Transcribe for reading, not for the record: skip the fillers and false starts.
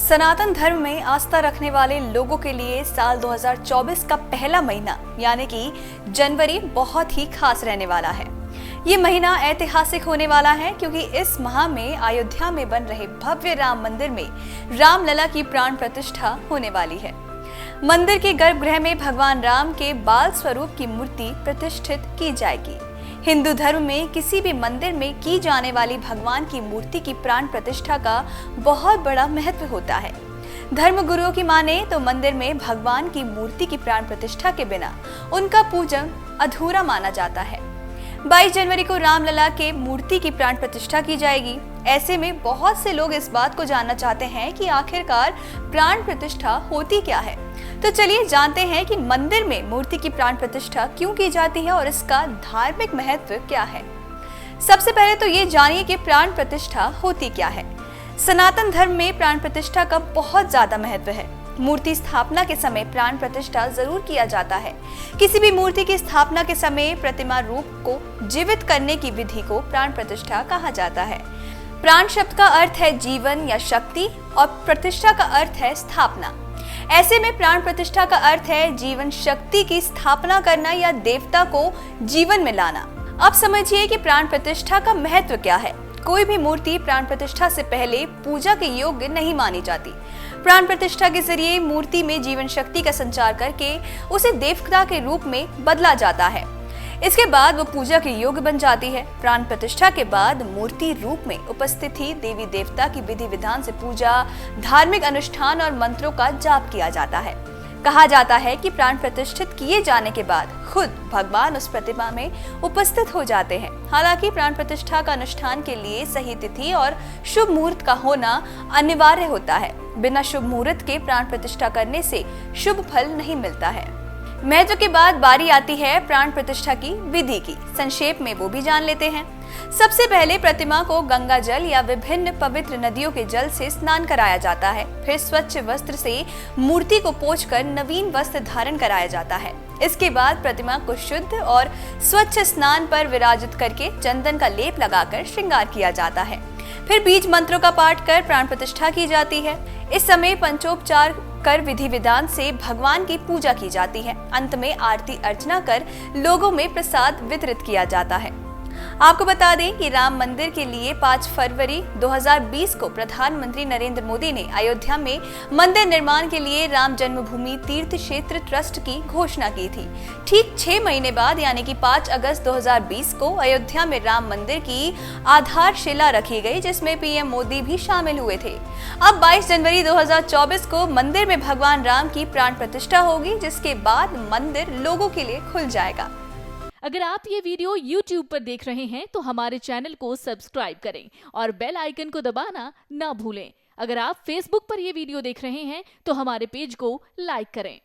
सनातन धर्म में आस्था रखने वाले लोगों के लिए साल 2024 का पहला महीना यानी कि जनवरी बहुत ही खास रहने वाला है। ये महीना ऐतिहासिक होने वाला है क्योंकि इस माह में अयोध्या में बन रहे भव्य राम मंदिर में रामलला की प्राण प्रतिष्ठा होने वाली है। मंदिर के गर्भगृह में भगवान राम के बाल स्वरूप की मूर्ति प्रतिष्ठित की जाएगी। हिंदू धर्म में किसी भी मंदिर में की जाने वाली भगवान की मूर्ति की प्राण प्रतिष्ठा का बहुत बड़ा महत्व होता है। धर्म गुरुओं की माने तो मंदिर में भगवान की मूर्ति की प्राण प्रतिष्ठा के बिना उनका पूजन अधूरा माना जाता है। 22 जनवरी को रामलला के मूर्ति की प्राण प्रतिष्ठा की जाएगी। ऐसे में बहुत से लोग इस बात को जानना चाहते हैं कि आखिरकार प्राण प्रतिष्ठा होती क्या है। तो चलिए जानते हैं कि मंदिर में मूर्ति की प्राण प्रतिष्ठा क्यों की जाती है और इसका धार्मिक महत्व क्या है। सबसे पहले तो ये जानिए कि प्राण प्रतिष्ठा होती क्या है। सनातन धर्म में प्राण प्रतिष्ठा का बहुत ज्यादा महत्व है। मूर्ति स्थापना के समय प्राण प्रतिष्ठा जरूर किया जाता है। किसी भी मूर्ति की स्थापना के समय प्रतिमा रूप को जीवित करने की विधि को प्राण प्रतिष्ठा कहा जाता है। प्राण शब्द का अर्थ है जीवन या शक्ति और प्रतिष्ठा का अर्थ है स्थापना। ऐसे में प्राण प्रतिष्ठा का अर्थ है जीवन शक्ति की स्थापना करना या देवता को जीवन में लाना। अब समझिए कि प्राण प्रतिष्ठा का महत्व क्या है। कोई भी मूर्ति प्राण प्रतिष्ठा से पहले पूजा के योग्य नहीं मानी जाती। प्राण प्रतिष्ठा के जरिए मूर्ति में जीवन शक्ति का संचार करके उसे देवता के रूप में बदला जाता है। इसके बाद वो पूजा के योग्य बन जाती है। प्राण प्रतिष्ठा के बाद मूर्ति रूप में उपस्थित ही देवी देवता की विधि विधान से पूजा, धार्मिक अनुष्ठान और मंत्रों का जाप किया जाता है। कहा जाता है कि प्राण प्रतिष्ठित किए जाने के बाद खुद भगवान उस प्रतिमा में उपस्थित हो जाते हैं। हालांकि प्राण प्रतिष्ठा का अनुष्ठान के लिए सही तिथि और शुभ मुहूर्त का होना अनिवार्य होता है। बिना शुभ मुहूर्त के प्राण प्रतिष्ठा करने से शुभ फल नहीं मिलता है। महत्व के बाद बारी आती है प्राण प्रतिष्ठा की विधि की। संक्षेप में वो भी जान लेते हैं। सबसे पहले प्रतिमा को गंगा जल या विभिन्न पवित्र नदियों के जल से स्नान कराया जाता है। फिर स्वच्छ वस्त्र से मूर्ति को पोंछकर नवीन वस्त्र धारण कराया जाता है। इसके बाद प्रतिमा को शुद्ध और स्वच्छ स्नान पर विराजित करके चंदन का लेप लगाकर श्रृंगार किया जाता है। फिर बीज मंत्रों का पाठ कर प्राण प्रतिष्ठा की जाती है। इस समय पंचोपचार कर विधि विधान से भगवान की पूजा की जाती है। अंत में आरती अर्चना कर लोगों में प्रसाद वितरित किया जाता है। आपको बता दें कि राम मंदिर के लिए 5 फरवरी 2020 को प्रधानमंत्री नरेंद्र मोदी ने अयोध्या में मंदिर निर्माण के लिए राम जन्मभूमि तीर्थ क्षेत्र ट्रस्ट की घोषणा की थी। ठीक 6 महीने बाद यानी कि 5 अगस्त 2020 को अयोध्या में राम मंदिर की आधारशिला रखी गई, जिसमें पीएम मोदी भी शामिल हुए थे। अब 22 जनवरी 2024 को मंदिर में भगवान राम की प्राण प्रतिष्ठा होगी, जिसके बाद मंदिर लोगों के लिए खुल जाएगा। अगर आप ये वीडियो YouTube पर देख रहे हैं तो हमारे चैनल को सब्सक्राइब करें और बेल आइकन को दबाना ना भूलें। अगर आप Facebook पर ये वीडियो देख रहे हैं तो हमारे पेज को लाइक करें।